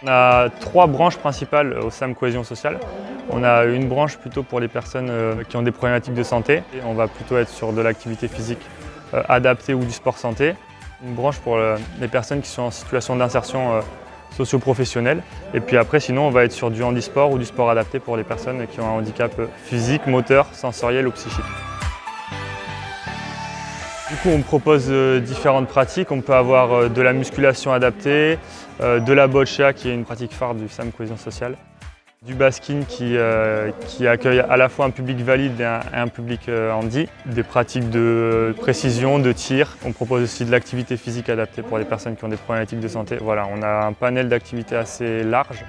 On a 3 branches principales au SAM Cohésion Sociale. On a une branche plutôt pour les personnes qui ont des problématiques de santé. Et on va plutôt être sur de l'activité physique adaptée ou du sport santé. Une branche pour les personnes qui sont en situation d'insertion socio-professionnelle. Et puis après, sinon, on va être sur du handisport ou du sport adapté pour les personnes qui ont un handicap physique, moteur, sensoriel ou psychique. Du coup, on propose différentes pratiques. On peut avoir de la musculation adaptée, de la boccia qui est une pratique phare du SAM Cohésion Sociale, du basking qui accueille à la fois un public valide et un public handi, des pratiques de précision, de tir. On propose aussi de l'activité physique adaptée pour les personnes qui ont des problématiques de santé. Voilà, on a un panel d'activités assez large.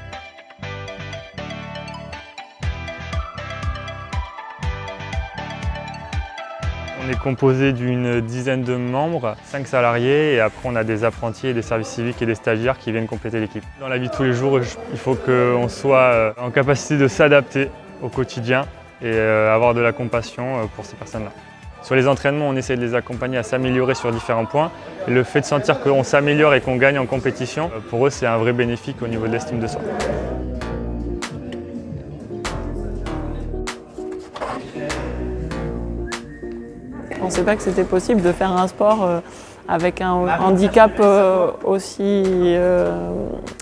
On est composé d'une dizaine de membres, 5 salariés, et après on a des apprentis et des services civiques et des stagiaires qui viennent compléter l'équipe. Dans la vie de tous les jours, il faut qu'on soit en capacité de s'adapter au quotidien et avoir de la compassion pour ces personnes-là. Sur les entraînements, on essaie de les accompagner à s'améliorer sur différents points. Et le fait de sentir qu'on s'améliore et qu'on gagne en compétition, pour eux c'est un vrai bénéfice au niveau de l'estime de soi. Je ne pensais pas que c'était possible de faire un sport avec un handicap aussi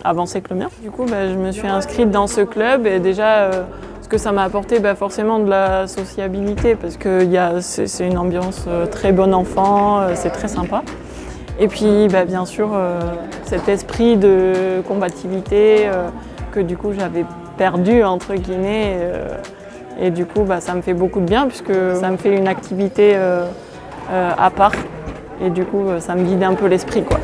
avancé que le mien. Du coup, je me suis inscrite dans ce club et déjà, ce que ça m'a apporté, forcément de la sociabilité parce que c'est une ambiance très bon enfant, c'est très sympa. Et puis, bien sûr, cet esprit de combativité que du coup j'avais perdu, entre guillemets. Et du coup, ça me fait beaucoup de bien puisque ça me fait une activité à part. Et du coup, ça me vide un peu l'esprit, quoi.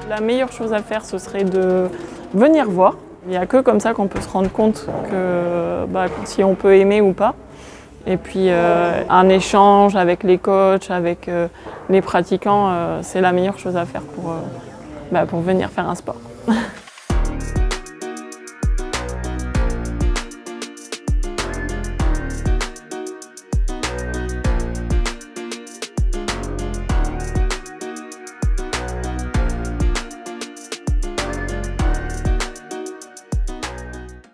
La meilleure chose à faire, ce serait de venir voir. Il n'y a que comme ça qu'on peut se rendre compte que si on peut aimer ou pas. Et puis un échange avec les coachs, avec les pratiquants, c'est la meilleure chose à faire pour venir faire un sport.